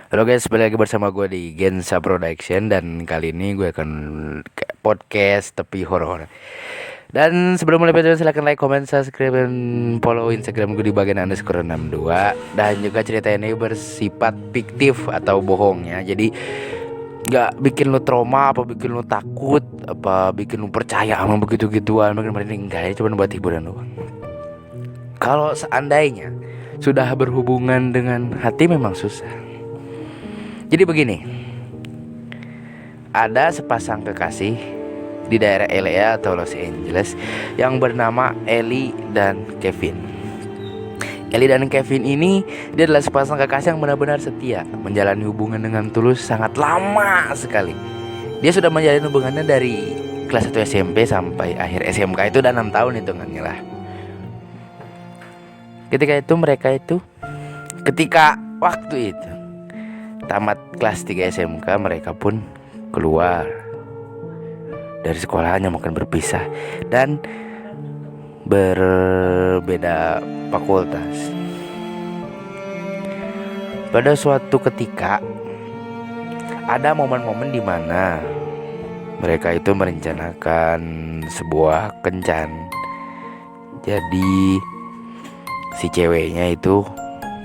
Halo guys, balik lagi bersama gue di Gensa Production. Dan kali ini gue akan podcast tapi horor. Dan sebelum mulai video silahkan like, comment, subscribe, dan follow Instagram gue di bagian _62. Dan juga cerita ini bersifat fiktif atau bohong ya. Jadi nggak bikin lu trauma, apa bikin lu takut, apa bikin lu percaya sama begitu-gituan. Mungkin enggak ya, cuma buat hiburan doang. Kalau seandainya sudah berhubungan dengan hati memang susah. Jadi begini, ada sepasang kekasih di daerah LA atau Los Angeles yang bernama Ellie dan Kevin. Ellie dan Kevin ini dia adalah sepasang kekasih yang benar-benar setia, menjalani hubungan dengan tulus sangat lama sekali. Dia sudah menjalani hubungannya dari kelas 1 SMP sampai akhir SMK, itu udah 6 tahun hitungannya lah. Ketika waktu itu tamat kelas 3 SMK, mereka pun keluar dari sekolahannya, makan berpisah dan berbeda fakultas. Pada suatu ketika ada momen-momen di mana mereka itu merencanakan sebuah kencan. Jadi si ceweknya itu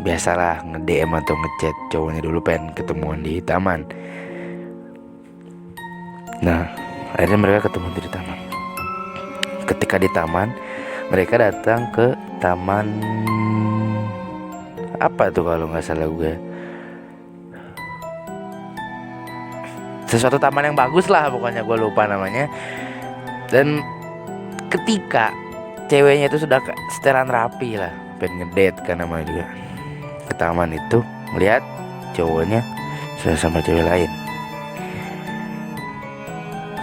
biasalah nge-DM atau ngechat cowoknya dulu, pengen ketemuan di taman. Nah, akhirnya mereka ketemu di taman. Ketika di taman, mereka datang ke taman apa tuh kalau nggak salah gue, sesuatu taman yang bagus lah pokoknya, gue lupa namanya. Dan ketika ceweknya itu sudah setelan rapi lah, pengen ngedate kan namanya juga, ke taman itu melihat cowoknya sudah sama cewek lain.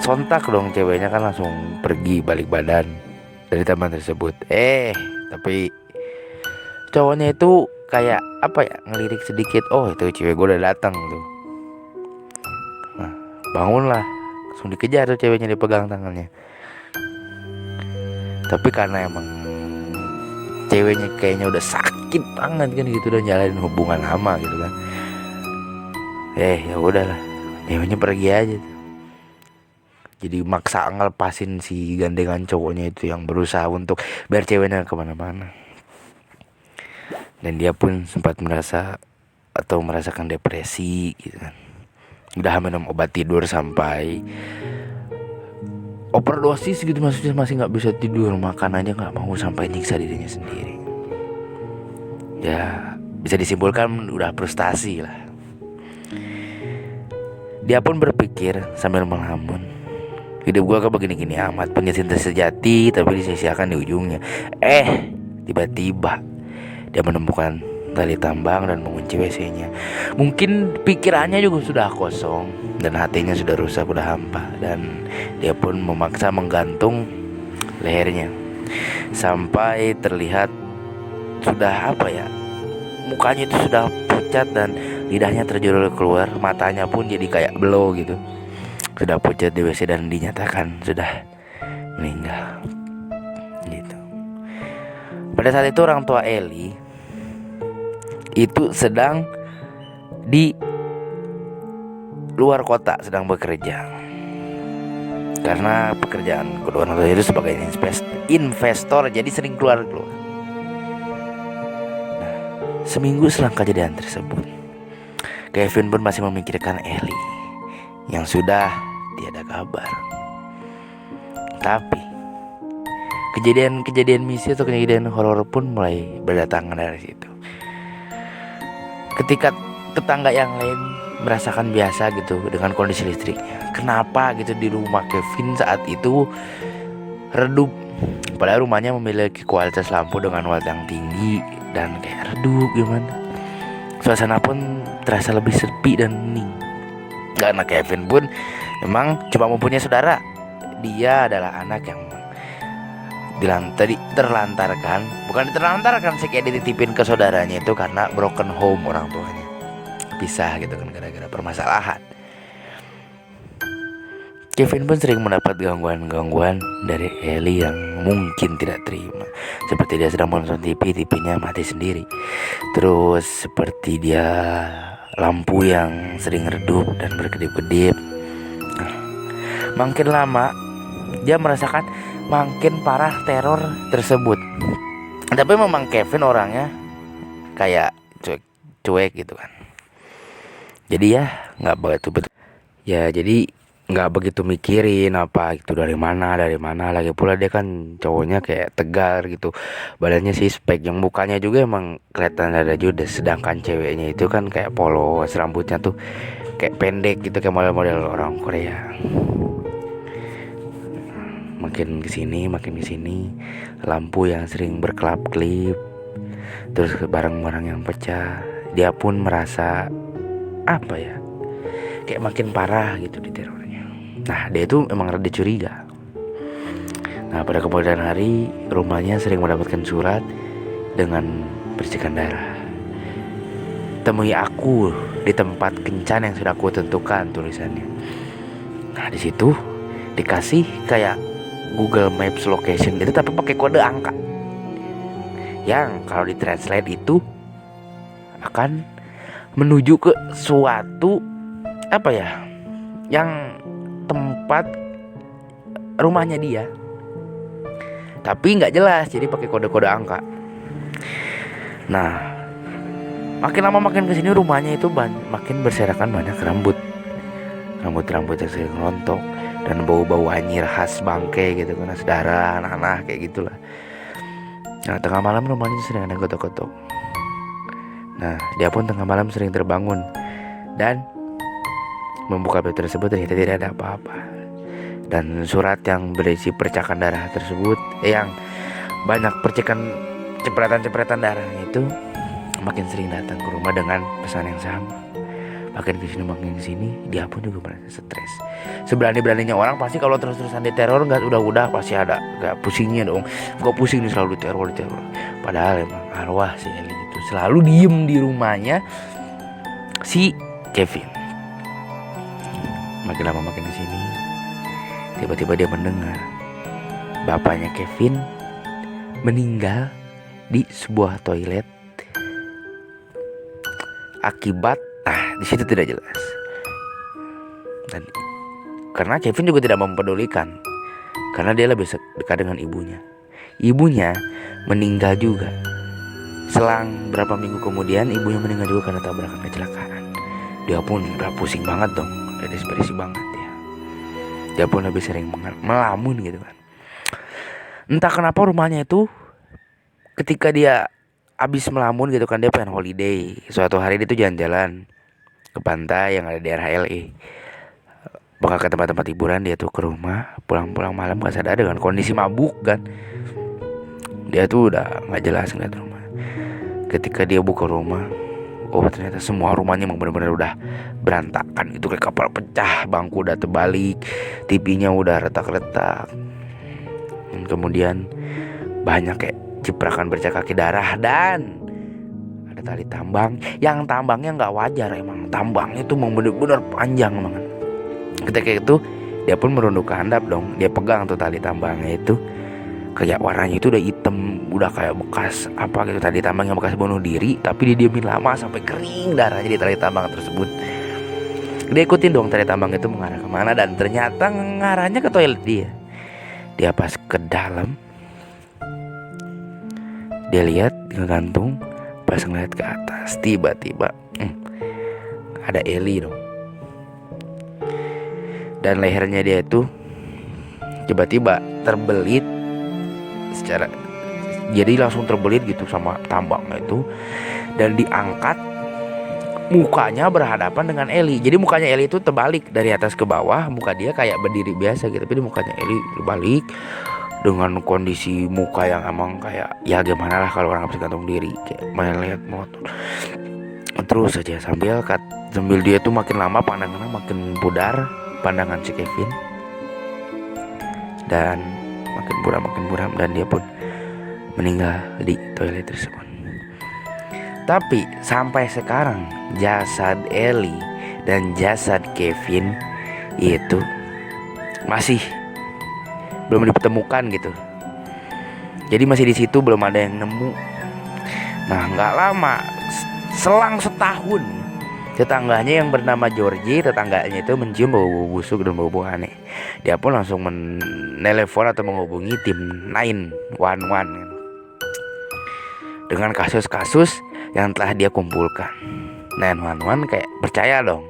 Sontak dong ceweknya kan langsung pergi balik badan dari taman tersebut. Tapi cowoknya itu kayak apa ya, ngelirik sedikit, oh itu cewek gue udah datang tuh. Nah, bangunlah, langsung dikejar tuh ceweknya, dipegang tangannya. Tapi karena emang ceweknya kayaknya udah sakit banget kan gitu, udah jalanin hubungan lama gitu kan. Ya udahlah, ceweknya pergi aja tuh. Jadi maksa ngelepasin si gandengan cowoknya itu yang berusaha untuk biar ceweknya kemana-mana. Dan dia pun sempat merasa atau merasakan depresi gitu kan. Udah minum obat tidur sampai overdosis gitu, maksudnya masih nggak bisa tidur, makan aja nggak mau, sampai nyiksa dirinya sendiri. Ya bisa disimpulkan udah frustasi lah. Dia pun berpikir sambil melamun, hidup gua kok begini-gini amat, punya cinta sejati tapi disia-siakan di ujungnya. Tiba-tiba dia menemukan tali tambang dan mengunci WC-nya. Mungkin pikirannya juga sudah kosong dan hatinya sudah rusak, sudah hampa. Dan dia pun memaksa menggantung lehernya sampai terlihat sudah mukanya itu sudah pucat dan lidahnya terjulur keluar, matanya pun jadi kayak blow gitu. Sudah pucat di WC dan dinyatakan sudah meninggal gitu. Pada saat itu orang tua Ellie itu sedang di luar kota, sedang bekerja. Karena pekerjaan kedua orang tua itu sebagai investor, jadi sering keluar. Seminggu setelah kejadian tersebut, Kevin pun masih memikirkan Ellie yang sudah tiada kabar. Tapi kejadian misi atau kejadian horor pun mulai berdatangan dari situ. Ketika tetangga yang lain merasakan biasa gitu dengan kondisi listriknya, kenapa gitu di rumah Kevin saat itu redup, padahal rumahnya memiliki kualitas lampu dengan watt yang tinggi dan kayak redup gimana. Suasana pun terasa lebih sepi dan hening. Karena Kevin pun memang cuma mempunyai saudara. Dia adalah anak yang terlantarkan sih, kayak dititipin ke saudaranya itu karena broken home, orang tuanya pisah gitu kan gara-gara permasalahan. Kevin pun sering mendapat gangguan-gangguan dari Ellie yang mungkin tidak terima. Seperti dia sedang menonton TV, TV-nya mati sendiri. Terus seperti dia lampu yang sering redup dan berkedip-kedip. Nah, makin lama dia merasakan makin parah teror tersebut. Tapi memang Kevin orangnya kayak cuek gitu kan. Jadi ya nggak begitu nggak begitu mikirin apa itu dari mana lagi pula dia kan cowoknya kayak tegar gitu, badannya sih spek, yang mukanya juga emang kelihatan ada judes, sedangkan ceweknya itu kan kayak polos, rambutnya tuh kayak pendek gitu kayak model-model orang Korea. Makin kesini lampu yang sering berkelap-kelip, terus barang-barang yang pecah, dia pun merasa apa ya, kayak makin parah gitu di terornya. Nah dia itu emang rada curiga. Nah pada kemudian hari rumahnya sering mendapatkan surat dengan percikan darah. Temui aku di tempat kencan yang sudah aku tentukan, tulisannya. Nah di situ dikasih kayak Google Maps location itu tapi pakai kode angka, yang kalau ditranslate itu akan menuju ke suatu apa ya, yang tempat rumahnya dia, tapi nggak jelas, jadi pakai kode-kode angka. Nah makin lama makin kesini rumahnya itu makin berserakan banyak rambut yang sering rontok dan bau-bau anyir khas bangke gitu kan, darah, nanah kayak gitulah. Nah tengah malam rumahnya sering ada ketok-ketok. Nah dia pun tengah malam sering terbangun dan membuka pintu tersebut, ternyata tidak ada apa-apa. Dan surat yang berisi percikan darah tersebut, yang banyak cepretan darahnya itu makin sering datang ke rumah dengan pesan yang sama. Makin kesini dia pun juga merasa stres. Seberani-beraninya orang pasti kalau terus-terusan diteror udah pasti ada gak pusingnya dong. Gak pusing nih selalu diteror. Padahal emang arwah si Eli itu selalu diem di rumahnya si Kevin. Makin lama makin kesini, tiba-tiba dia mendengar bapaknya Kevin meninggal di sebuah toilet akibat di situ tidak jelas. Dan karena Kevin juga tidak mempedulikan, karena dia lebih dekat dengan ibunya. Ibunya meninggal juga. Selang berapa minggu kemudian ibunya meninggal juga karena tabrakan kecelakaan. Dia pun udah pusing banget dong, depresi banget ya. Dia pun lebih sering melamun gitu kan. Entah kenapa rumahnya itu ketika dia habis melamun gitu kan, dia pengen holiday. Suatu hari dia tuh jalan-jalan ke pantai yang ada di daerah LA. Bakal ke tempat-tempat hiburan, dia tuh ke rumah, pulang-pulang malam gak sadar dengan kondisi mabuk kan. Dia tuh udah gak jelas ngeliat rumah. Ketika dia buka rumah, oh ternyata semua rumahnya emang benar-benar udah berantakan. Itu kayak kapal pecah, bangku udah terbalik, TV-nya udah retak-retak. Dan kemudian banyak kayak ciprakan bercak kaki darah, dan ada tali tambang, yang tambangnya nggak wajar, emang tambangnya tuh memang benar-benar panjang banget. Ketika itu dia pun merunduk ke handap dong. Dia pegang tuh tali tambangnya itu, kayak warnanya itu udah hitam, udah kayak bekas apa gitu, tali tambang yang bekas bunuh diri, tapi dia diamin lama sampai kering darahnya di tali tambang tersebut. Dia ikutin dong tali tambang itu mengarah kemana, dan ternyata ngarahnya ke toilet dia. Dia pas ke dalam, dia lihat ngegantung, pas ngeliat ke atas tiba-tiba ada Eli dong. Dan lehernya dia itu tiba-tiba terbelit jadi langsung terbelit gitu sama tambangnya itu, dan diangkat, mukanya berhadapan dengan Eli. Jadi mukanya Eli itu terbalik dari atas ke bawah, muka dia kayak berdiri biasa gitu, tapi mukanya Eli terbalik dengan kondisi muka yang emang kayak ya gimana lah kalau orang habis gantung diri, kayak melihat motor. Terus saja sambil dia tuh makin lama pandangannya makin pudar, pandangan si Kevin, dan makin buram, dan dia pun meninggal di toilet tersebut. Tapi sampai sekarang jasad Eli dan jasad Kevin itu masih belum ditemukan gitu. Jadi masih di situ, belum ada yang nemu. Nah nggak lama, selang setahun Tetangganya yang bernama Georgie, tetangganya itu mencium bau busuk dan bau aneh. Dia pun langsung menelepon atau menghubungi tim 911 dengan kasus-kasus yang telah dia kumpulkan. 911 kayak percaya dong.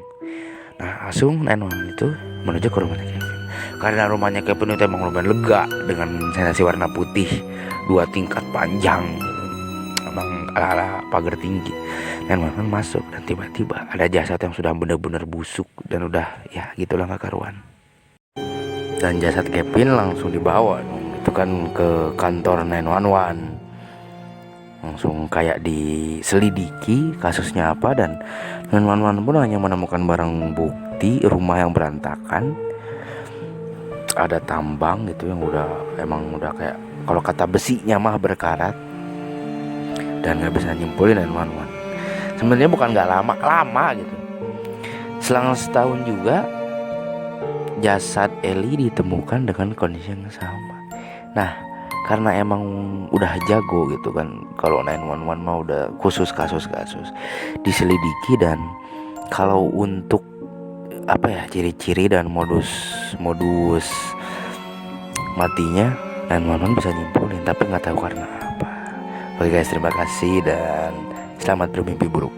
Nah, langsung 911 itu menuju ke rumahnya Kevin. Karena rumahnya Kevin itu emang lumayan lega dengan sensasi warna putih, 2 tingkat panjang, emang ala-ala pagar tinggi. Dan Maman masuk dan tiba-tiba ada jasad yang sudah benar-benar busuk dan udah ya gitulah gak karuan. Dan jasad Kevin langsung dibawa itu kan ke kantor 911. Langsung kayak diselidiki kasusnya apa, dan 911 pun hanya menemukan barang bukti rumah yang berantakan. Ada tambang gitu yang emang udah kayak kalau kata besinya mah berkarat, dan nggak bisa nyimpulin 911. Sebenarnya bukan nggak lama gitu. Selang setahun juga jasad Eli ditemukan dengan kondisi yang sama. Nah, karena emang udah jago gitu kan, kalau 911 mah udah khusus kasus-kasus diselidiki. Dan kalau untuk apa ya, ciri-ciri dan modus matinya 911 bisa nyimpulin, tapi nggak tahu karena apa. Oke guys, terima kasih dan selamat bermimpi buruk.